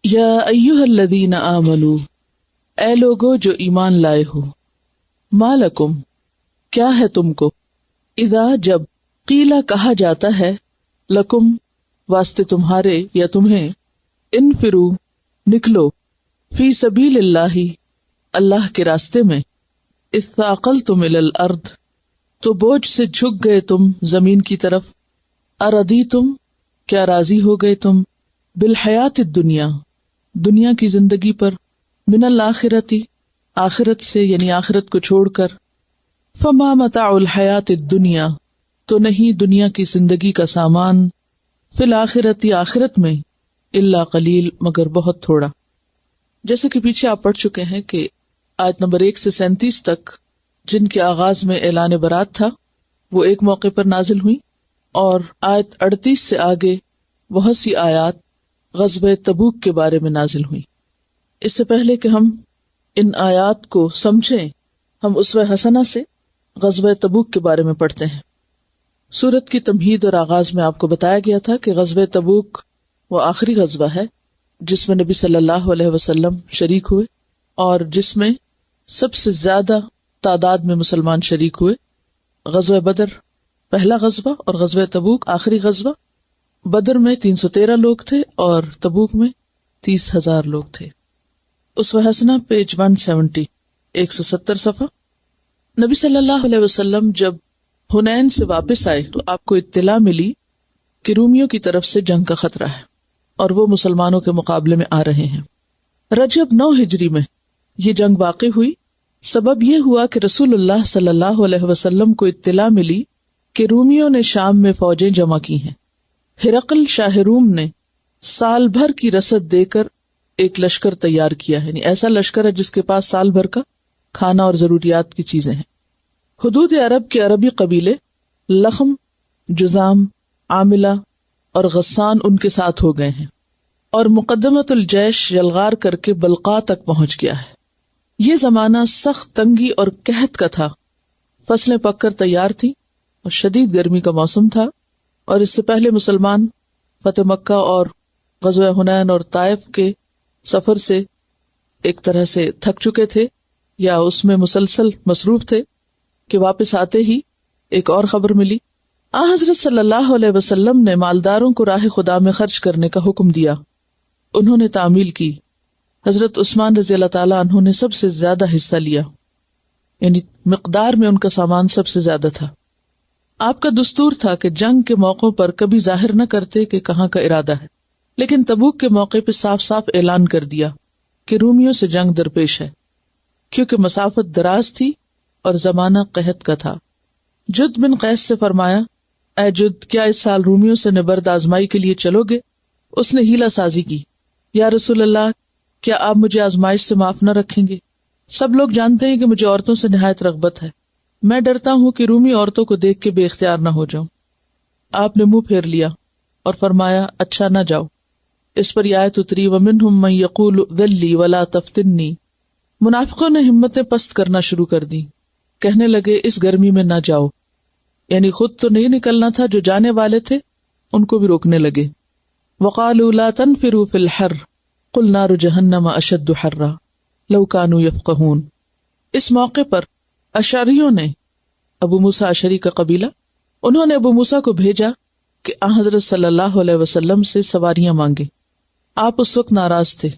یا ایھا الذین آمنوا، اے لوگو جو ایمان لائے ہو، ما لکم کیا ہے تم کو، اذا جب قیلا کہا جاتا ہے، لکم واسطے تمہارے یا تمہیں، انفرو نکلو، فی سبیل اللہ اللہ کے راستے میں، اثاقلتم الی الارض تو بوجھ سے جھک گئے تم زمین کی طرف، اردیتم کیا راضی ہو گئے تم، بالحیات الدنیا دنیا کی زندگی پر، من الآخرتی آخرت سے یعنی آخرت کو چھوڑ کر، فما متاع الحیات الدنیا تو نہیں دنیا کی زندگی کا سامان، فی الآخرتی آخرت میں، الا قلیل مگر بہت تھوڑا۔ جیسے کہ پیچھے آپ پڑھ چکے ہیں کہ آیت نمبر 1 سے 37 تک جن کے آغاز میں اعلان برات تھا وہ ایک موقع پر نازل ہوئی، اور آیت 38 سے آگے بہت سی آیات غزوہ تبوک کے بارے میں نازل ہوئی۔ اس سے پہلے کہ ہم ان آیات کو سمجھیں، ہم اسوہ حسنہ سے غزوہ تبوک کے بارے میں پڑھتے ہیں۔ سورت کی تمہید اور آغاز میں آپ کو بتایا گیا تھا کہ غزوہ تبوک وہ آخری غزوہ ہے جس میں نبی صلی اللہ علیہ وسلم شریک ہوئے، اور جس میں سب سے زیادہ تعداد میں مسلمان شریک ہوئے۔ غزوہ بدر پہلا غزوہ اور غزوہ تبوک آخری غزوہ۔ بدر میں 313 لوگ تھے اور تبوک میں 30,000 لوگ تھے۔ اسوہ حسنہ پیج 170 170 صفحہ۔ نبی صلی اللہ علیہ وسلم جب حنین سے واپس آئے تو آپ کو اطلاع ملی کہ رومیوں کی طرف سے جنگ کا خطرہ ہے اور وہ مسلمانوں کے مقابلے میں آ رہے ہیں۔ رجب 9 ہجری میں یہ جنگ واقع ہوئی۔ سبب یہ ہوا کہ رسول اللہ صلی اللہ علیہ وسلم کو اطلاع ملی کہ رومیوں نے شام میں فوجیں جمع کی ہیں۔ ہرقل شاہ روم نے سال بھر کی رسد دے کر ایک لشکر تیار کیا ہے، یعنی ایسا لشکر ہے جس کے پاس سال بھر کا کھانا اور ضروریات کی چیزیں ہیں۔ حدود عرب کے عربی قبیلے لخم، جذام، عاملہ اور غسان ان کے ساتھ ہو گئے ہیں، اور مقدمت الجیش یلغار کر کے بلقاء تک پہنچ گیا ہے۔ یہ زمانہ سخت تنگی اور قحط کا تھا، فصلیں پک کر تیار تھیں اور شدید گرمی کا موسم تھا، اور اس سے پہلے مسلمان فتح مکہ اور غزوہ حنین اور طائف کے سفر سے ایک طرح سے تھک چکے تھے یا اس میں مسلسل مصروف تھے کہ واپس آتے ہی ایک اور خبر ملی۔ حضرت صلی اللہ علیہ وسلم نے مالداروں کو راہ خدا میں خرچ کرنے کا حکم دیا۔ انہوں نے تعمیل کی۔ حضرت عثمان رضی اللہ تعالیٰ عنہ نے سب سے زیادہ حصہ لیا، یعنی مقدار میں ان کا سامان سب سے زیادہ تھا۔ آپ کا دستور تھا کہ جنگ کے موقعوں پر کبھی ظاہر نہ کرتے کہ کہاں کا ارادہ ہے، لیکن تبوک کے موقع پہ صاف صاف اعلان کر دیا کہ رومیوں سے جنگ درپیش ہے، کیونکہ مسافت دراز تھی اور زمانہ قحط کا تھا۔ جد بن قیس سے فرمایا، اے جد، کیا اس سال رومیوں سے نبرد آزمائی کے لیے چلو گے؟ اس نے ہیلہ سازی کی، یا رسول اللہ، کیا آپ مجھے آزمائش سے معاف نہ رکھیں گے؟ سب لوگ جانتے ہیں کہ مجھے عورتوں سے نہایت رغبت ہے، میں ڈرتا ہوں کہ رومی عورتوں کو دیکھ کے بے اختیار نہ ہو جاؤں۔ آپ نے منہ پھیر لیا اور فرمایا، اچھا نہ جاؤ۔ اس پر یہ آیت اتری، وَمِنْهُمْ مَنْ يَقُولُ ذَلِّي وَلَا تَفْتِنِّي۔ منافقوں نے ہمتیں پست کرنا شروع کر دی، کہنے لگے اس گرمی میں نہ جاؤ، یعنی خود تو نہیں نکلنا تھا، جو جانے والے تھے ان کو بھی روکنے لگے۔ وَقَالُوا لَا تَنْفِرُوا فِي الْحَرِّ قُلْ نَارُ جَهَنَّمَ أَشَدُّ حَرًّا لَوْ كَانُوا يَفْقَهُونَ۔ اس موقع پر اشعریوں نے، ابو موسیٰ اشعری کا قبیلہ، انہوں نے ابو موسیٰ کو بھیجا کہ حضرت صلی اللہ علیہ وسلم سے سواریاں مانگے۔ آپ اس وقت ناراض تھے،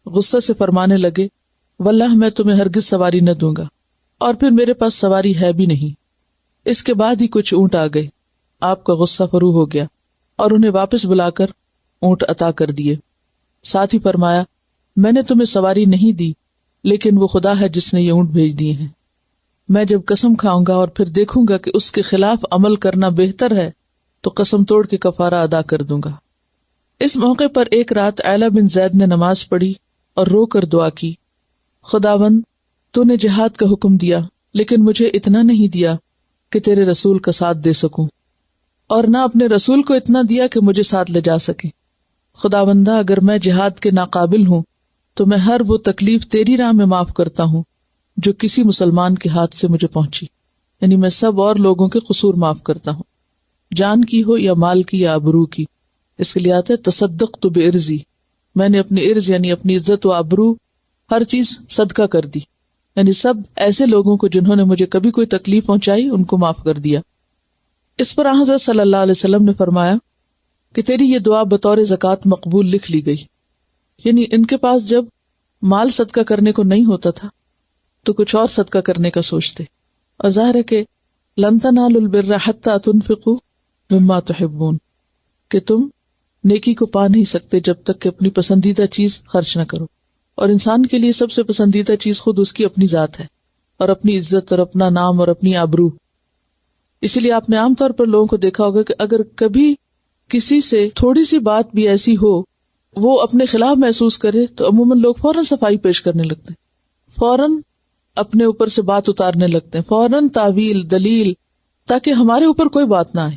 غصہ سے فرمانے لگے، واللہ میں تمہیں ہرگز سواری نہ دوں گا، اور پھر میرے پاس سواری ہے بھی نہیں۔ اس کے بعد ہی کچھ اونٹ آ گئے، آپ کا غصہ فرو ہو گیا اور انہیں واپس بلا کر اونٹ عطا کر دیے۔ ساتھ ہی فرمایا، میں نے تمہیں سواری نہیں دی، لیکن وہ خدا ہے جس نے یہ اونٹ بھیج دیے ہیں۔ میں جب قسم کھاؤں گا اور پھر دیکھوں گا کہ اس کے خلاف عمل کرنا بہتر ہے تو قسم توڑ کے کفارہ ادا کر دوں گا۔ اس موقع پر ایک رات عیلہ بن زید نے نماز پڑھی اور رو کر دعا کی، خداوند، تو نے جہاد کا حکم دیا، لیکن مجھے اتنا نہیں دیا کہ تیرے رسول کا ساتھ دے سکوں، اور نہ اپنے رسول کو اتنا دیا کہ مجھے ساتھ لے جا سکے۔ خداوندہ، اگر میں جہاد کے ناقابل ہوں تو میں ہر وہ تکلیف تیری راہ میں معاف کرتا ہوں جو کسی مسلمان کے ہاتھ سے مجھے پہنچی، یعنی میں سب اور لوگوں کے قصور معاف کرتا ہوں، جان کی ہو یا مال کی یا آبرو کی۔ اس کے لیے آتا ہے تصدقت بعرضی، میں نے اپنی عرض یعنی اپنی عزت و آبرو ہر چیز صدقہ کر دی، یعنی سب ایسے لوگوں کو جنہوں نے مجھے کبھی کوئی تکلیف پہنچائی ان کو معاف کر دیا۔ اس پر حضرت صلی اللہ علیہ وسلم نے فرمایا کہ تیری یہ دعا بطور زکوٰۃ مقبول لکھ لی گئی۔ یعنی ان کے پاس جب مال صدقہ کرنے کو نہیں ہوتا تھا تو کچھ اور صدقہ کرنے کا سوچتے، اور ظاہر ہے کہ لن تنالوا البر حتی تنفقوا مما تحبون، کہ تم نیکی کو پا نہیں سکتے جب تک کہ اپنی پسندیدہ چیز خرچ نہ کرو، اور انسان کے لیے سب سے پسندیدہ چیز خود اس کی اپنی ذات ہے، اور اپنی عزت اور اپنا نام اور اپنی آبرو۔ اسی لیے آپ نے عام طور پر لوگوں کو دیکھا ہوگا کہ اگر کبھی کسی سے تھوڑی سی بات بھی ایسی ہو وہ اپنے خلاف محسوس کرے تو عموماً لوگ فوراً صفائی پیش کرنے لگتے ہیں، فوراً اپنے اوپر سے بات اتارنے لگتے ہیں، فوراً تعویل دلیل، تاکہ ہمارے اوپر کوئی بات نہ آئے۔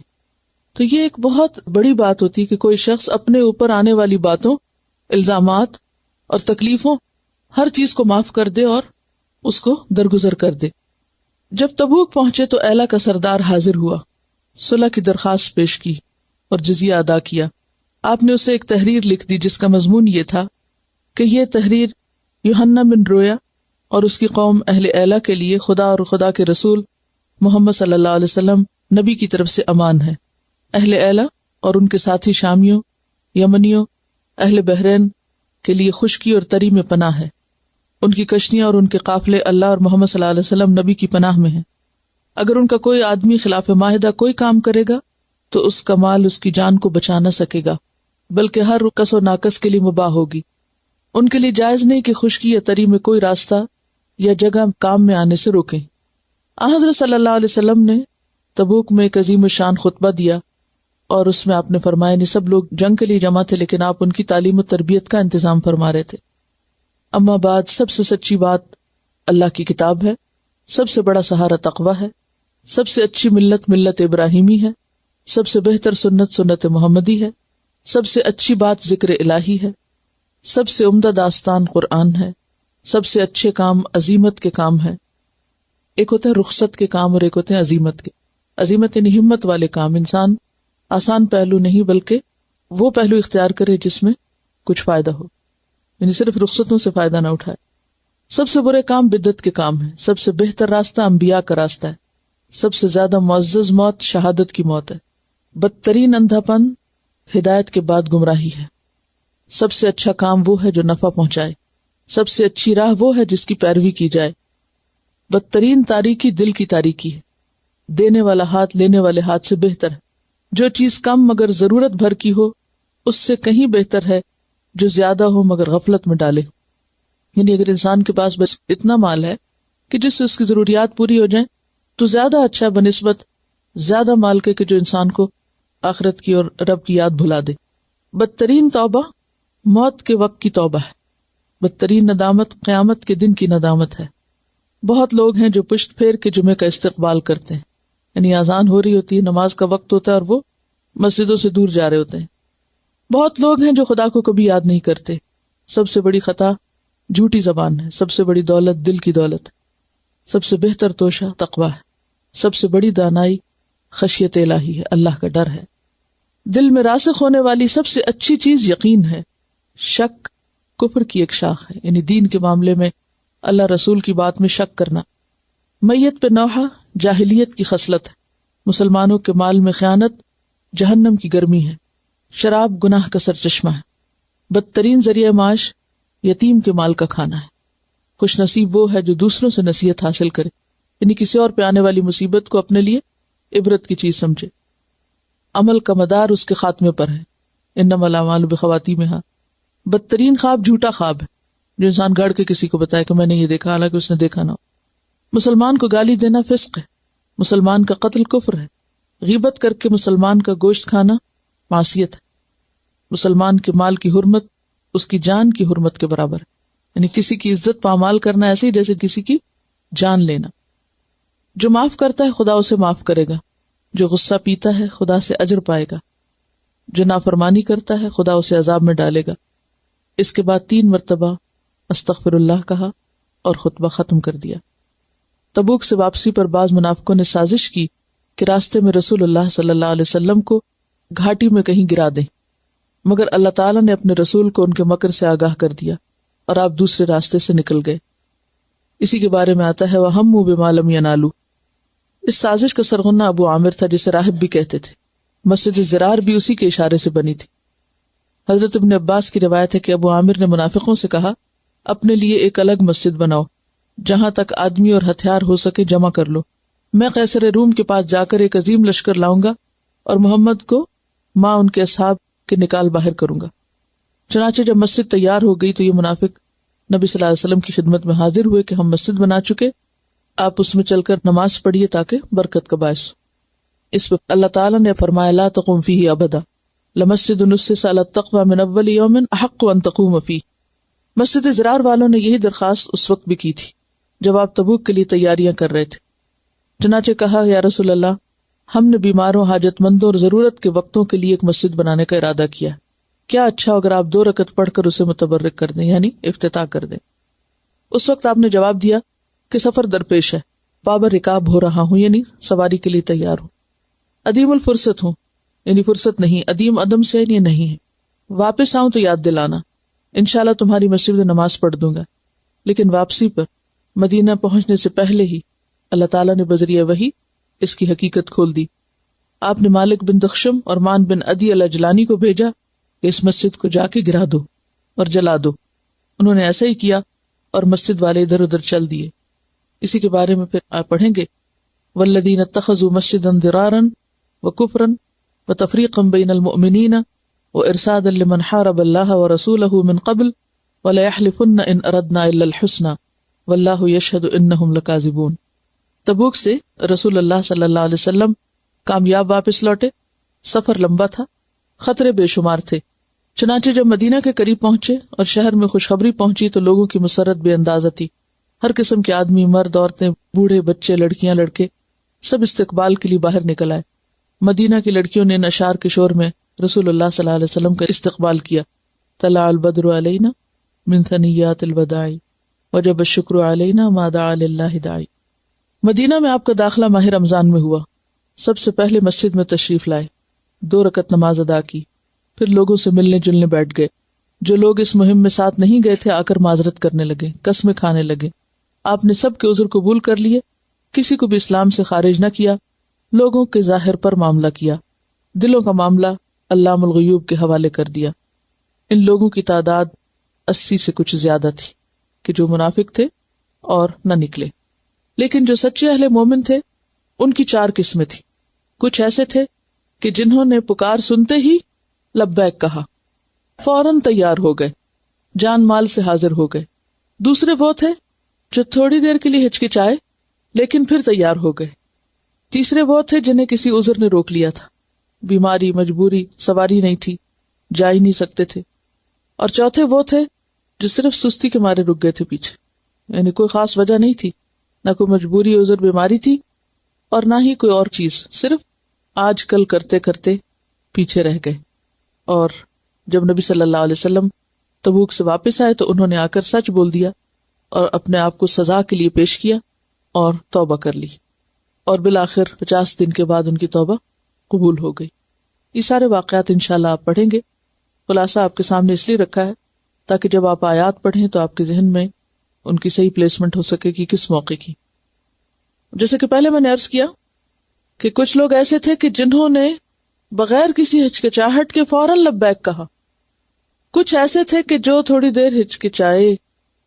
تو یہ ایک بہت بڑی بات ہوتی ہے کہ کوئی شخص اپنے اوپر آنے والی باتوں، الزامات اور تکلیفوں ہر چیز کو معاف کر دے اور اس کو درگزر کر دے۔ جب تبوک پہنچے تو ایلا کا سردار حاضر ہوا، صلح کی درخواست پیش کی اور جزیہ ادا کیا۔ آپ نے اسے ایک تحریر لکھ دی جس کا مضمون یہ تھا کہ یہ تحریر یوحنا بن رویا اور اس کی قوم اہل ایلا کے لیے خدا اور خدا کے رسول محمد صلی اللہ علیہ وسلم نبی کی طرف سے امان ہے۔ اہل ایلا اور ان کے ساتھی شامیوں، یمنیوں، اہل بحرین کے لیے خشکی اور تری میں پناہ ہے۔ ان کی کشتیاں اور ان کے قافلے اللہ اور محمد صلی اللہ علیہ وسلم نبی کی پناہ میں ہیں۔ اگر ان کا کوئی آدمی خلاف معاہدہ کوئی کام کرے گا تو اس کا مال اس کی جان کو بچا نہ سکے گا، بلکہ ہر کس و ناقص کے لیے مباح ہوگی۔ ان کے لیے جائز نہیں کہ خشکی یا تری میں کوئی راستہ یا جگہ کام میں آنے سے روکیں۔ حضرت صلی اللہ علیہ وسلم نے تبوک میں ایک عظیم الشان خطبہ دیا اور اس میں آپ نے فرمایا نہیں سب لوگ جنگ کے لیے جمع تھے لیکن آپ ان کی تعلیم و تربیت کا انتظام فرما رہے تھے۔ اما بعد، سب سے سچی بات اللہ کی کتاب ہے، سب سے بڑا سہارا تقویٰ ہے، سب سے اچھی ملت ملت ابراہیمی ہے، سب سے بہتر سنت سنت محمدی ہے، سب سے اچھی بات ذکر الہی ہے، سب سے عمدہ داستان قرآن ہے، سب سے اچھے کام عزیمت کے کام ہے۔ ایک ہوتے ہیں رخصت کے کام اور ایک ہوتے ہیں عزیمت کے۔ عزیمت یعنی ہمت والے کام، انسان آسان پہلو نہیں بلکہ وہ پہلو اختیار کرے جس میں کچھ فائدہ ہو، یعنی صرف رخصتوں سے فائدہ نہ اٹھائے۔ سب سے برے کام بدعت کے کام ہیں، سب سے بہتر راستہ انبیاء کا راستہ ہے، سب سے زیادہ معزز موت شہادت کی موت ہے، بدترین اندھا پن ہدایت کے بعد گمراہی ہے، سب سے اچھا کام وہ ہے جو نفع پہنچائے، سب سے اچھی راہ وہ ہے جس کی پیروی کی جائے، بدترین تاریکی دل کی تاریکی ہے، دینے والا ہاتھ لینے والے ہاتھ سے بہتر ہے، جو چیز کم مگر ضرورت بھر کی ہو اس سے کہیں بہتر ہے جو زیادہ ہو مگر غفلت میں ڈالے۔ یعنی اگر انسان کے پاس بس اتنا مال ہے کہ جس سے اس کی ضروریات پوری ہو جائیں تو زیادہ اچھا بنسبت زیادہ مال کے کہ جو انسان کو آخرت کی اور رب کی یاد بھلا دے۔ بدترین توبہ موت کے وقت کی توبہ ہے، بدترین ندامت قیامت کے دن کی ندامت ہے۔ بہت لوگ ہیں جو پشت پھیر کے جمعے کا استقبال کرتے ہیں، یعنی اذان ہو رہی ہوتی ہے، نماز کا وقت ہوتا ہے اور وہ مسجدوں سے دور جا رہے ہوتے ہیں۔ بہت لوگ ہیں جو خدا کو کبھی یاد نہیں کرتے۔ سب سے بڑی خطا جھوٹی زبان ہے، سب سے بڑی دولت دل کی دولت ہے، سب سے بہتر توشہ تقویٰ ہے، سب سے بڑی دانائی خشیت الہی ہے، اللہ کا ڈر ہے۔ دل میں راسخ ہونے والی سب سے اچھی چیز یقین ہے، شک کفر کی ایک شاخ ہے، یعنی دین کے معاملے میں اللہ رسول کی بات میں شک کرنا۔ میت پہ نوحہ جاہلیت کی خصلت ہے، مسلمانوں کے مال میں خیانت جہنم کی گرمی ہے، شراب گناہ کا سرچشمہ ہے، بدترین ذریعہ معاش یتیم کے مال کا کھانا ہے۔ خوش نصیب وہ ہے جو دوسروں سے نصیحت حاصل کرے، یعنی کسی اور پہ آنے والی مصیبت کو اپنے لیے عبرت کی چیز سمجھے۔ عمل کا مدار اس کے خاتمے پر ہے، انما الاعمال بخواتیمہا۔ بدترین خواب جھوٹا خواب ہے جو انسان گڑھ کے کسی کو بتائے کہ میں نے یہ دیکھا حالانکہ اس نے دیکھا نہ ہو۔ مسلمان کو گالی دینا فسق ہے، مسلمان کا قتل کفر ہے، غیبت کر کے مسلمان کا گوشت کھانا معصیت ہے، مسلمان کے مال کی حرمت اس کی جان کی حرمت کے برابر ہے، یعنی کسی کی عزت پامال کرنا ایسے ہی جیسے کسی کی جان لینا۔ جو معاف کرتا ہے خدا اسے معاف کرے گا، جو غصہ پیتا ہے خدا سے اجر پائے گا، جو نافرمانی کرتا ہے خدا اسے عذاب میں ڈالے گا۔ اس کے بعد 3 مرتبہ استغفر اللہ کہا اور خطبہ ختم کر دیا۔ تبوک سے واپسی پر بعض منافقوں نے سازش کی کہ راستے میں رسول اللہ صلی اللہ علیہ وسلم کو گھاٹی میں کہیں گرا دیں۔ مگر اللہ تعالیٰ نے اپنے رسول کو ان کے مکر سے آگاہ کر دیا اور آپ دوسرے راستے سے نکل گئے۔ اسی کے بارے میں آتا ہے وَهَمُّوا بِمَا لَمْ يَنَالُوا۔ اس سازش کا سرغنہ ابو عامر تھا جسے راہب بھی کہتے تھے۔ مسجد زرار بھی اسی کے اشارے سے بنی تھی۔ حضرت ابن عباس کی روایت ہے کہ ابو عامر نے منافقوں سے کہا اپنے لیے ایک الگ مسجد بناؤ، جہاں تک آدمی اور ہتھیار ہو سکے جمع کر لو، میں قیصر روم کے پاس جا کر ایک عظیم لشکر لاؤں گا اور محمد کو ماں ان کے اصحاب کے نکال باہر کروں گا۔ چنانچہ جب مسجد تیار ہو گئی تو یہ منافق نبی صلی اللہ علیہ وسلم کی خدمت میں حاضر ہوئے کہ ہم مسجد بنا چکے، آپ اس میں چل کر نماز پڑھیے تاکہ برکت کا باعث ہو۔ اس وقت اللہ تعالیٰ نے فرمایا لا تقم فیہ ابدا لمسجد نسس علی التقوی من اول یوم احق ان تقوم فیہ۔ مسجد زرار والوں نے یہی درخواست اس وقت بھی کی تھی جب آپ تبوک کے لیے تیاریاں کر رہے تھے۔ چنانچہ کہا یا رسول اللہ، ہم نے بیماروں، حاجت مندوں اور ضرورت کے وقتوں کے لیے ایک مسجد بنانے کا ارادہ کیا، کیا اچھا اگر آپ 2 رکعت پڑھ کر اسے متبرک کر دیں، یعنی افتتاح کر دیں۔ اس وقت آپ نے جواب دیا کہ سفر درپیش ہے، بابر رکاب ہو رہا ہوں، یعنی سواری کے لیے تیار ہوں، عدیم الفرصت ہوں، یعنی فرصت نہیں، عدیم عدم سے یعنی نہیں ہے، واپس آؤں تو یاد دلانا، انشاءاللہ تمہاری مسجد میں نماز پڑھ دوں گا۔ لیکن واپسی پر مدینہ پہنچنے سے پہلے ہی اللہ تعالیٰ نے بذریعہ وحی اس کی حقیقت کھول دی۔ آپ نے مالک بن دخشم اور مان بن عدی الجلانی کو بھیجا کہ اس مسجد کو جا کے گرا دو اور جلا دو۔ انہوں نے ایسا ہی کیا اور مسجد والے ادھر ادھر چل دیے۔ اسی کے بارے میں پھر آپ پڑھیں گے والذین اتخذوا مسجدا ضرارا وکفرا وتفریقا بین المؤمنین وارصادا لمن حارب اللہ ورسولہ من قبل ولیحلفن ان اردنا الا الحسنى واللہ یشہد انہم لکاذبون۔ تبوک سے رسول اللہ صلی اللہ علیہ وسلم کامیاب واپس لوٹے، سفر لمبا تھا، خطرے بے شمار تھے۔ چنانچہ جب مدینہ کے قریب پہنچے اور شہر میں خوشخبری پہنچی تو لوگوں کی مسرت بے اندازہ تھی۔ ہر قسم کے آدمی، مرد، عورتیں، بوڑھے، بچے، لڑکیاں، لڑکے سب استقبال کے لیے باہر نکل آئے۔ مدینہ کی لڑکیوں نے نشار کے شور میں رسول اللہ صلی اللہ علیہ وسلم کا استقبال کیا۔ طلع البدر علینا من ثنیات الوداع وجب الشکر علینا ما دعا للہ داعی۔ مدینہ میں آپ کا داخلہ ماہ رمضان میں ہوا۔ سب سے پہلے مسجد میں تشریف لائے، 2 رکعت نماز ادا کی، پھر لوگوں سے ملنے جلنے بیٹھ گئے۔ جو لوگ اس مہم میں ساتھ نہیں گئے تھے آ کر معذرت کرنے لگے، قسمیں کھانے لگے۔ آپ نے سب کے عذر قبول کر لیے، کسی کو بھی اسلام سے خارج نہ کیا، لوگوں کے ظاہر پر معاملہ کیا، دلوں کا معاملہ علام الغیوب کے حوالے کر دیا۔ ان لوگوں کی تعداد 80 سے کچھ زیادہ تھی کہ جو منافق تھے اور نہ نکلے، لیکن جو سچے اہل مومن تھے ان کی 4 قسمیں تھی۔ کچھ ایسے تھے کہ جنہوں نے پکار سنتے ہی لبیک کہا، فوراً تیار ہو گئے، جان مال سے حاضر ہو گئے۔ دوسرے وہ تھے جو تھوڑی دیر کے لیے ہچکچائے لیکن پھر تیار ہو گئے۔ تیسرے وہ تھے جنہیں کسی عذر نے روک لیا تھا، بیماری، مجبوری، سواری نہیں تھی، جا ہی نہیں سکتے تھے۔ اور چوتھے وہ تھے جو صرف سستی کے مارے رک گئے تھے پیچھے، یعنی کوئی خاص وجہ نہیں تھی، نہ کوئی مجبوری، عذر، بیماری تھی اور نہ ہی کوئی اور چیز، صرف آج کل کرتے کرتے پیچھے رہ گئے۔ اور جب نبی صلی اللہ علیہ وسلم تبوک سے واپس آئے تو انہوں نے آ کر سچ بول دیا اور اپنے آپ کو سزا کے لیے پیش کیا اور توبہ کر لی، اور بالآخر 50 دن کے بعد ان کی توبہ قبول ہو گئی۔ یہ سارے واقعات انشاءاللہ آپ پڑھیں گے۔ خلاصہ آپ کے سامنے اس لیے رکھا ہے تاکہ جب آپ آیات پڑھیں تو آپ کے ذہن میں ان کی صحیح پلیسمنٹ ہو سکے کہ کس موقع کی۔ جیسے کہ پہلے میں نے عرض کیا کہ کچھ لوگ ایسے تھے کہ جنہوں نے بغیر کسی ہچکچاہٹ کے فوراً لبیک کہا۔ کچھ ایسے تھے کہ جو تھوڑی دیر ہچکچائے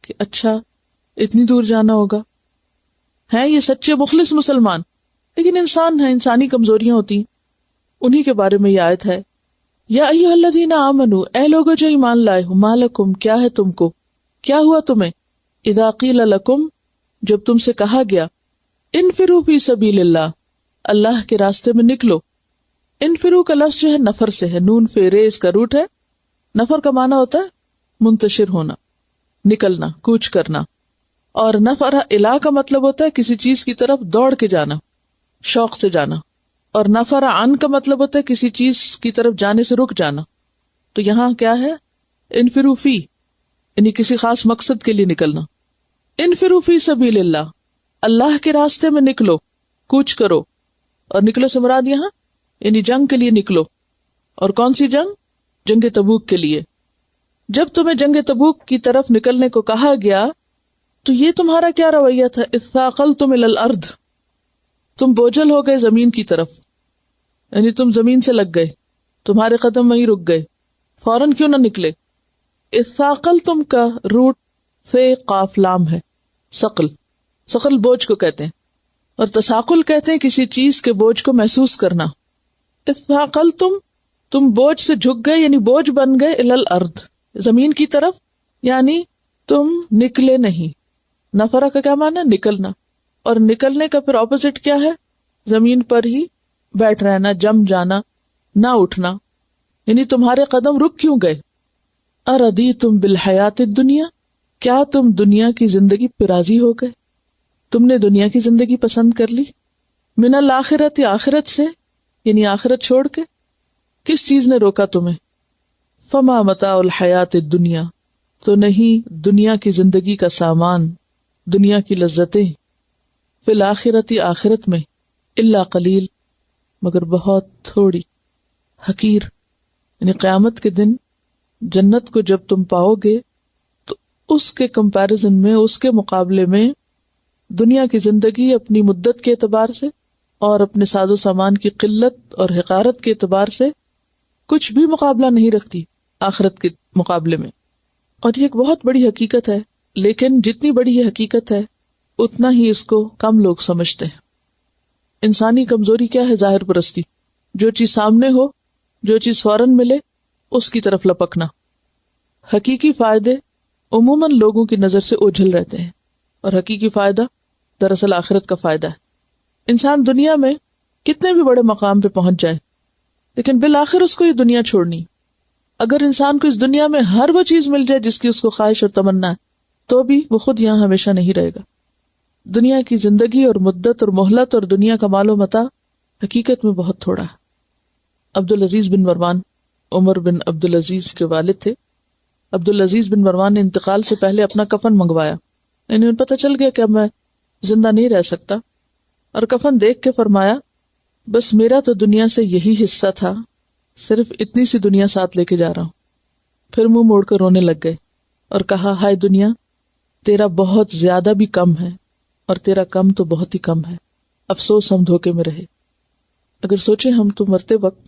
کہ اچھا اتنی دور جانا ہوگا۔ ہیں یہ سچے مخلص مسلمان، لیکن انسان ہیں، انسانی کمزوریاں ہوتی ہیں۔ انہی کے بارے میں یہ آیت ہے، یا ایھا الذین آمنوا، اے لوگو جو ایمان لائے ہو، ما لکم، کیا ہے تم کو، کیا ہوا تمہیں، اذا قیل لکم، جب تم سے کہا گیا، انفروا فی سبیل اللہ، اللہ کے راستے میں نکلو۔ انفروا کا لفظ جو ہے نفر سے ہے، نون فیرے اس کا روٹ ہے۔ نفر کا معنی ہوتا ہے منتشر ہونا، نکلنا، کوچ کرنا، اور نفر الا کا مطلب ہوتا ہے کسی چیز کی طرف دوڑ کے جانا، شوق سے جانا، اور نفر عن کا مطلب ہوتا ہے کسی چیز کی طرف جانے سے رک جانا۔ تو یہاں کیا ہے، انفروا فی، یعنی کسی خاص مقصد کے لیے نکلنا۔ انفروا فی سبیل اللہ، اللہ کے راستے میں نکلو، کوچ کرو۔ اور نکلو سے مراد یہاں یعنی جنگ کے لیے نکلو۔ اور کون سی جنگ؟ جنگ تبوک کے لیے. جب تمہیں جنگ تبوک کی طرف نکلنے کو کہا گیا تو یہ تمہارا کیا رویہ تھا؟ اثاقلتم الی الارض، تم بوجھل ہو گئے زمین کی طرف، یعنی تم زمین سے لگ گئے، تمہارے قدم وہیں رک گئے، فوراً کیوں نہ نکلے. اثاقلتم کا روٹ فے قاف لام ہے، ثقل، ثقل بوجھ کو کہتے ہیں، اور تثاقل کہتے ہیں کسی چیز کے بوجھ کو محسوس کرنا. اثاقلتم، تم بوجھ سے جھک گئے یعنی بوجھ بن گئے، الی الارض، زمین کی طرف، یعنی تم نکلے نہیں. نفرہ کا کیا معنی ہے؟ نکلنا. اور نکلنے کا پھر اپوزٹ کیا ہے؟ زمین پر ہی بیٹھ رہنا، جم جانا، نہ اٹھنا. یعنی تمہارے قدم رک کیوں گئے؟ اردیتم بالحیات الدنیا، کیا تم دنیا کی زندگی پہ راضی ہو گئے؟ تم نے دنیا کی زندگی پسند کر لی؟ من الآخرت، آخرت سے، یعنی آخرت چھوڑ کے. کس چیز نے روکا تمہیں؟ فما متاع الحیات الدنیا، تو نہیں دنیا کی زندگی کا سامان، دنیا کی لذتیں، فی الآخرت، آخرت میں، الا قلیل، مگر بہت تھوڑی، حقیر. یعنی قیامت کے دن جنت کو جب تم پاؤ گے تو اس کے کمپیریزن میں، اس کے مقابلے میں دنیا کی زندگی اپنی مدت کے اعتبار سے اور اپنے ساز و سامان کی قلت اور حقارت کے اعتبار سے کچھ بھی مقابلہ نہیں رکھتی آخرت کے مقابلے میں. اور یہ ایک بہت بڑی حقیقت ہے، لیکن جتنی بڑی یہ حقیقت ہے اتنا ہی اس کو کم لوگ سمجھتے ہیں. انسانی کمزوری کیا ہے؟ ظاہر پرستی. جو چیز سامنے ہو، جو چیز فوراً ملے، اس کی طرف لپکنا. حقیقی فائدے عموماً لوگوں کی نظر سے اوجھل رہتے ہیں، اور حقیقی فائدہ دراصل آخرت کا فائدہ ہے. انسان دنیا میں کتنے بھی بڑے مقام پہ پہنچ جائے، لیکن بالآخر اس کو یہ دنیا چھوڑنی. اگر انسان کو اس دنیا میں ہر وہ چیز مل جائے جس کی اس کو خواہش اور تمنا ہے، تو بھی وہ خود یہاں ہمیشہ نہیں رہے گا. دنیا کی زندگی اور مدت اور مہلت اور دنیا کا مال و متاع حقیقت میں بہت تھوڑا ہے. عبدالعزیز بن مروان عمر بن عبدالعزیز کے والد تھے. عبدالعزیز بن مروان نے انتقال سے پہلے اپنا کفن منگوایا، یعنی انہیں پتہ چل گیا کہ اب میں زندہ نہیں رہ سکتا، اور کفن دیکھ کے فرمایا بس میرا تو دنیا سے یہی حصہ تھا، صرف اتنی سی دنیا ساتھ لے کے جا رہا ہوں. پھر منہ موڑ کر رونے لگ گئے اور کہا ہائے دنیا، تیرا بہت زیادہ بھی کم ہے اور تیرا کم تو بہت ہی کم ہے، افسوس ہم دھوکے میں رہے. اگر سوچیں ہم تو مرتے وقت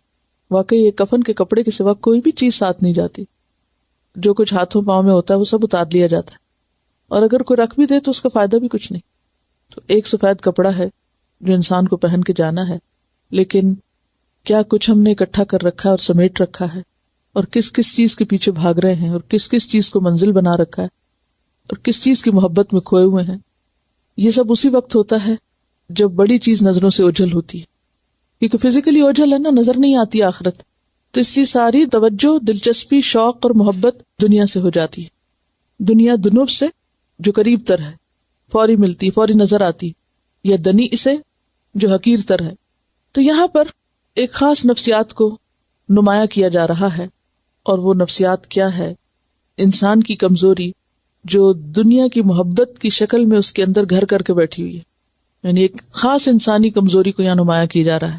واقعی یہ کفن کے کپڑے کے سوا کوئی بھی چیز ساتھ نہیں جاتی، جو کچھ ہاتھوں پاؤں میں ہوتا ہے وہ سب اتار لیا جاتا ہے، اور اگر کوئی رکھ بھی دے تو اس کا فائدہ بھی کچھ نہیں. تو ایک سفید کپڑا ہے جو انسان کو پہن کے جانا ہے، لیکن کیا کچھ ہم نے اکٹھا کر رکھا اور سمیٹ رکھا ہے، اور کس کس چیز کے پیچھے بھاگ رہے ہیں، اور کس کس چیز کو منزل بنا رکھا ہے، اور کس چیز کی محبت میں کھوئے ہوئے ہیں. یہ سب اسی وقت ہوتا ہے جب بڑی چیز نظروں سے اوجھل ہوتی ہے، کیونکہ فزیکلی اوجھل ہے نا، نظر نہیں آتی آخرت، تو اس کی ساری توجہ، دلچسپی، شوق اور محبت دنیا سے ہو جاتی ہے. دنیا دنوب سے جو قریب تر ہے، فوری ملتی، فوری نظر آتی، یا دنی سے جو حقیر تر ہے. تو یہاں پر ایک خاص نفسیات کو نمایاں کیا جا رہا ہے، اور وہ نفسیات کیا ہے؟ انسان کی کمزوری جو دنیا کی محبت کی شکل میں اس کے اندر گھر کر کے بیٹھی ہوئی ہے. یعنی ایک خاص انسانی کمزوری کو یہاں نمایاں کیا جا رہا ہے.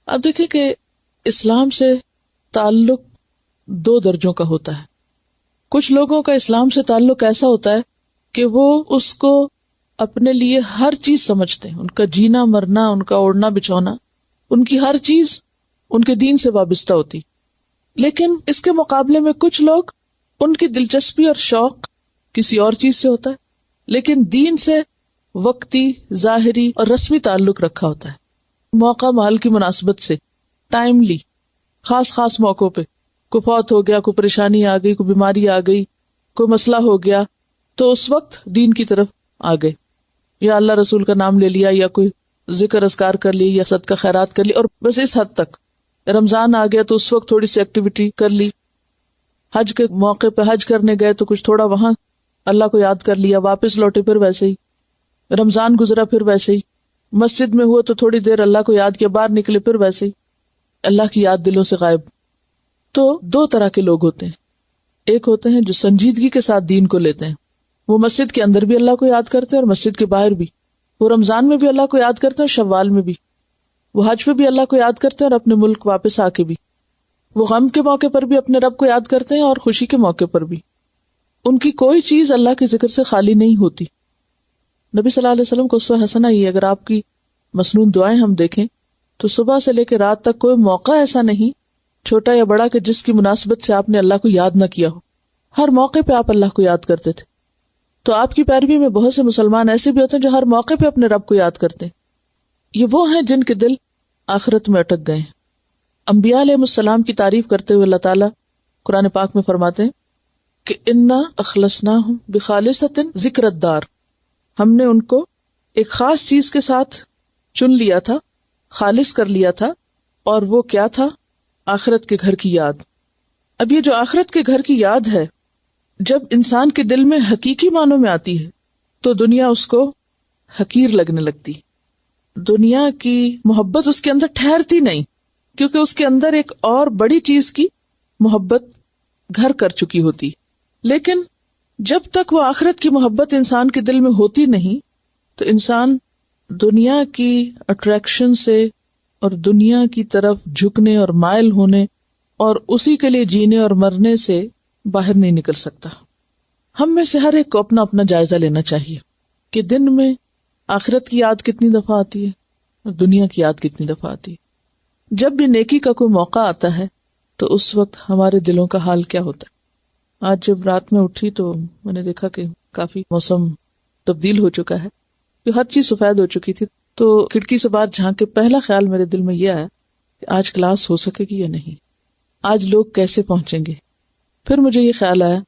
اب دیکھیں کہ اسلام سے تعلق دو درجوں کا ہوتا ہے. کچھ لوگوں کا اسلام سے تعلق ایسا ہوتا ہے کہ وہ اس کو اپنے لیے ہر چیز سمجھتے ہیں، ان کا جینا مرنا، ان کا اوڑھنا بچھونا، ان کی ہر چیز ان کے دین سے وابستہ ہوتی. لیکن اس کے مقابلے میں کچھ لوگ، ان کی دلچسپی اور شوق کسی اور چیز سے ہوتا ہے، لیکن دین سے وقتی، ظاہری اور رسمی تعلق رکھا ہوتا ہے. موقع محل کی مناسبت سے، ٹائملی، خاص موقعوں پہ، کوئی فوت ہو گیا، کوئی پریشانی آ گئی، کوئی بیماری آ گئی، کوئی مسئلہ ہو گیا، تو اس وقت دین کی طرف آ گئے، یا اللہ رسول کا نام لے لیا، یا کوئی ذکر اذکار کر لی، یا صدقہ خیرات کر لی، اور بس اس حد تک. رمضان آ گیا تو اس وقت تھوڑی سی ایکٹیویٹی کر لی. حج کے موقع پہ حج کرنے گئے تو کچھ تھوڑا وہاں اللہ کو یاد کر لیا، واپس لوٹے پھر ویسے ہی. رمضان گزرا پھر ویسے ہی. مسجد میں ہوا تو تھوڑی دیر اللہ کو یاد کیا، باہر نکلے پھر ویسے ہی. اللہ کی یاد دلوں سے غائب. تو دو طرح کے لوگ ہوتے ہیں. ایک ہوتے ہیں جو سنجیدگی کے ساتھ دین کو لیتے ہیں، وہ مسجد کے اندر بھی اللہ کو یاد کرتے ہیں اور مسجد کے باہر بھی. وہ رمضان میں بھی اللہ کو یاد کرتے ہیں اور شوال میں بھی. وہ حج پہ بھی اللہ کو یاد کرتے ہیں اور اپنے ملک واپس آ کے بھی. وہ غم کے موقع پر بھی اپنے رب کو یاد کرتے ہیں اور خوشی کے موقع پر بھی. ان کی کوئی چیز اللہ کے ذکر سے خالی نہیں ہوتی. نبی صلی اللہ علیہ وسلم کو اسوہ حسنہ یہ، اگر آپ کی مسنون دعائیں ہم دیکھیں تو صبح سے لے کے رات تک کوئی موقع ایسا نہیں چھوٹا یا بڑا کہ جس کی مناسبت سے آپ نے اللہ کو یاد نہ کیا ہو. ہر موقع پہ آپ اللہ کو یاد کرتے تھے. تو آپ کی پیروی میں بہت سے مسلمان ایسے بھی ہوتے ہیں جو ہر موقع پہ اپنے رب کو یاد کرتے ہیں. یہ وہ ہیں جن کے دل آخرت میں اٹک گئے ہیں. انبیاء علیہ السلام کی تعریف کرتے ہوئے اللہ تعالیٰ قرآن پاک میں فرماتے ہیں کہ انا اخلصناہم بخالصۃ ذکر الدار، ہم نے ان کو ایک خاص چیز کے ساتھ چن لیا تھا، خالص کر لیا تھا، اور وہ کیا تھا؟ آخرت کے گھر کی یاد. اب یہ جو آخرت کے گھر کی یاد ہے، جب انسان کے دل میں حقیقی معنوں میں آتی ہے تو دنیا اس کو حقیر لگنے لگتی. دنیا کی محبت اس کے اندر ٹھہرتی نہیں، کیونکہ اس کے اندر ایک اور بڑی چیز کی محبت گھر کر چکی ہوتی. لیکن جب تک وہ آخرت کی محبت انسان کے دل میں ہوتی نہیں تو انسان دنیا کی اٹریکشن سے اور دنیا کی طرف جھکنے اور مائل ہونے اور اسی کے لیے جینے اور مرنے سے باہر نہیں نکل سکتا. ہم میں سے ہر ایک کو اپنا اپنا جائزہ لینا چاہیے کہ دن میں آخرت کی یاد کتنی دفعہ آتی ہے اور دنیا کی یاد کتنی دفعہ آتی ہے. جب بھی نیکی کا کوئی موقع آتا ہے تو اس وقت ہمارے دلوں کا حال کیا ہوتا ہے. آج جب رات میں اٹھی تو میں نے دیکھا کہ کافی موسم تبدیل ہو چکا ہے، کہ ہر چیز سفید ہو چکی تھی. تو کھڑکی سے باہر جھانک کے پہلا خیال میرے دل میں یہ آیا کہ آج کلاس ہو سکے گی یا نہیں، آج لوگ کیسے پہنچیں گے. پھر مجھے یہ خیال آیا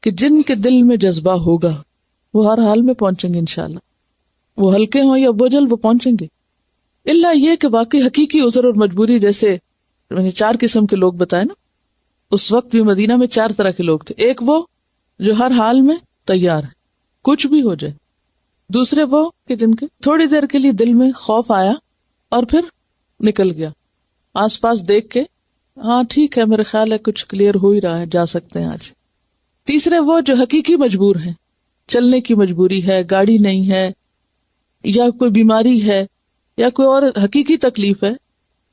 کہ جن کے دل میں جذبہ ہوگا وہ ہر حال میں پہنچیں گے انشاءاللہ. وہ ہلکے ہوں یا بوجھل، وہ پہنچیں گے. اللہ یہ کہ واقعی حقیقی عذر اور مجبوری، جیسے میں نے 4 قسم کے لوگ بتائے نا، اس وقت بھی مدینہ میں 4 طرح کے لوگ تھے. ایک وہ جو ہر حال میں تیار ہے کچھ بھی ہو جائے. دوسرے وہ کہ جن کے تھوڑی دیر کے لیے دل میں خوف آیا اور پھر نکل گیا، آس پاس دیکھ کے ہاں ٹھیک ہے میرے خیال ہے کچھ کلیئر ہو ہی رہا ہے، جا سکتے ہیں آج. تیسرے وہ جو حقیقی مجبور ہیں، چلنے کی مجبوری ہے، گاڑی نہیں ہے یا کوئی بیماری ہے یا کوئی اور حقیقی تکلیف ہے،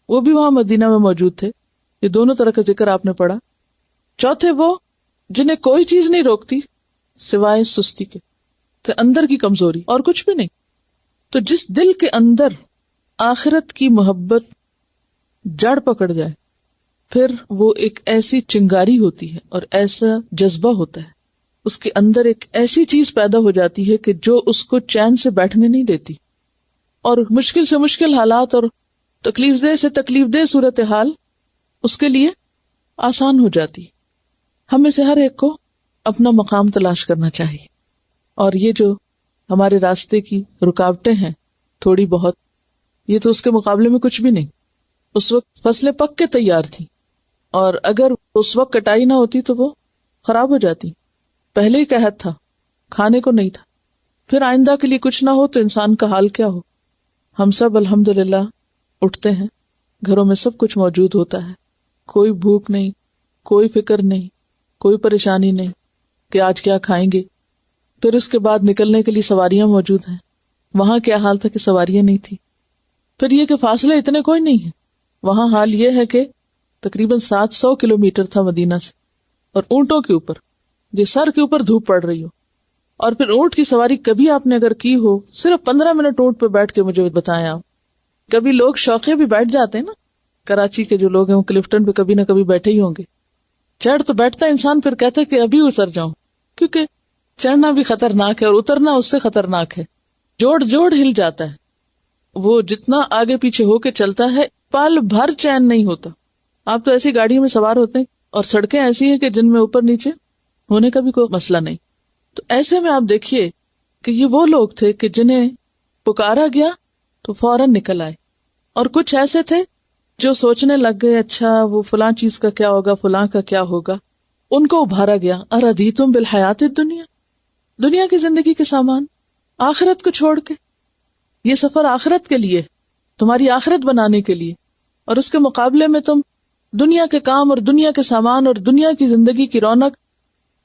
وہ بھی وہاں مدینہ میں موجود تھے. یہ دونوں طرح کا ذکر آپ نے پڑھا. چوتھے وہ جنہیں کوئی چیز نہیں روکتی سوائے سستی کے، تو اندر کی کمزوری اور کچھ بھی نہیں. تو جس دل کے اندر آخرت کی محبت جڑ پکڑ جائے پھر وہ ایک ایسی چنگاری ہوتی ہے اور ایسا جذبہ ہوتا ہے، اس کے اندر ایک ایسی چیز پیدا ہو جاتی ہے کہ جو اس کو چین سے بیٹھنے نہیں دیتی، اور مشکل سے مشکل حالات اور تکلیف دہ سے تکلیف دہ صورتحال اس کے لیے آسان ہو جاتی. ہم میں سے ہر ایک کو اپنا مقام تلاش کرنا چاہیے، اور یہ جو ہمارے راستے کی رکاوٹیں ہیں تھوڑی بہت، یہ تو اس کے مقابلے میں کچھ بھی نہیں. اس وقت فصلیں پک کے تیار تھی، اور اگر اس وقت کٹائی نہ ہوتی تو وہ خراب ہو جاتی. پہلے ہی قحط تھا، کھانے کو نہیں تھا، پھر آئندہ کے لیے کچھ نہ ہو تو انسان کا حال کیا ہو. ہم سب الحمدللہ اٹھتے ہیں، گھروں میں سب کچھ موجود ہوتا ہے، کوئی بھوک نہیں، کوئی فکر نہیں، کوئی پریشانی نہیں کہ آج کیا کھائیں گے. پھر اس کے بعد نکلنے کے لیے سواریاں موجود ہیں. وہاں کیا حال تھا کہ سواریاں نہیں تھی. پھر یہ کہ فاصلے اتنے کوئی نہیں ہیں. وہاں حال یہ ہے کہ تقریباً 700 کلومیٹر تھا مدینہ سے، اور اونٹوں کے اوپر، جو سر کے اوپر دھوپ پڑ رہی ہو. اور پھر اونٹ کی سواری کبھی آپ نے اگر کی ہو، صرف 15 منٹ اونٹ پہ بیٹھ کے مجھے بتائیں آپ. کبھی لوگ شوقے بھی بیٹھ جاتے ہیں نا، کراچی کے جو لوگ ہیں وہ کلفٹن پہ کبھی نہ کبھی بیٹھے ہی ہوں گے. چڑھ تو بیٹھتا انسان، پھر کہتا ہے کہ ابھی اتر جاؤں، کیونکہ چڑھنا بھی خطرناک ہے اور اترنا اس سے خطرناک ہے. جوڑ جوڑ ہل جاتا ہے. وہ جتنا آگے پیچھے ہو کے چلتا ہے پل بھر چین نہیں ہوتا. آپ تو ایسی گاڑی میں سوار ہوتے ہیں اور سڑکیں ایسی ہیں کہ جن میں اوپر نیچے ہونے کا بھی کوئی مسئلہ نہیں. تو ایسے میں آپ دیکھیے کہ یہ وہ لوگ تھے کہ جنہیں پکارا گیا تو فوراً نکل آئے، اور کچھ ایسے تھے جو سوچنے لگ گئے اچھا وہ فلاں چیز کا کیا ہوگا، فلاں کا کیا ہوگا. ان کو ابھارا گیا، اردیتم بالحیات الدنیا، دنیا کی زندگی کے سامان، آخرت کو چھوڑ کے. یہ سفر آخرت کے لیے، تمہاری آخرت بنانے کے لیے، اور اس کے مقابلے میں تم دنیا کے کام اور دنیا کے سامان اور دنیا کی زندگی کی رونق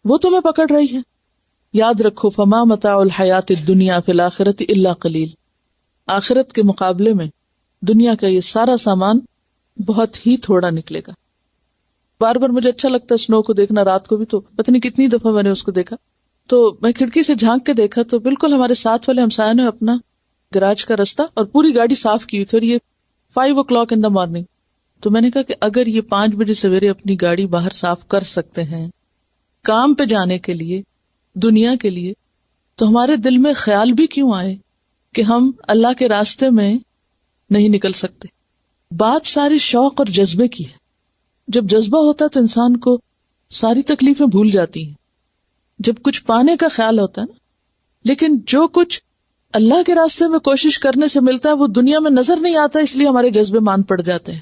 وہ تمہیں پکڑ رہی ہے. یاد رکھو فما متاع الحیات الدنیا فی الآخرۃ الا قلیل، آخرت کے مقابلے میں دنیا کا یہ سارا سامان بہت ہی تھوڑا نکلے گا. بار بار مجھے اچھا لگتا ہے سنو کو دیکھنا، رات کو بھی تو پتہ نہیں کتنی دفعہ میں نے اس کو دیکھا. تو میں کھڑکی سے جھانک کے دیکھا تو بالکل ہمارے ساتھ والے ہمسایہ نے اپنا گراج کا رستہ اور پوری گاڑی صاف کی ہوئی تھی، اور یہ 5 o'clock in the morning. تو میں نے کہا کہ اگر یہ 5 بجے سویرے اپنی گاڑی باہر صاف کر سکتے ہیں کام پہ جانے کے لیے، دنیا کے لیے، تو ہمارے دل میں خیال بھی کیوں آئے کہ ہم اللہ کے راستے میں نہیں نکل سکتے. بات ساری شوق اور جذبے کی ہے. جب جذبہ ہوتا ہے تو انسان کو ساری تکلیفیں بھول جاتی ہیں، جب کچھ پانے کا خیال ہوتا ہے نا. لیکن جو کچھ اللہ کے راستے میں کوشش کرنے سے ملتا ہے وہ دنیا میں نظر نہیں آتا، اس لیے ہمارے جذبے مان پڑ جاتے ہیں.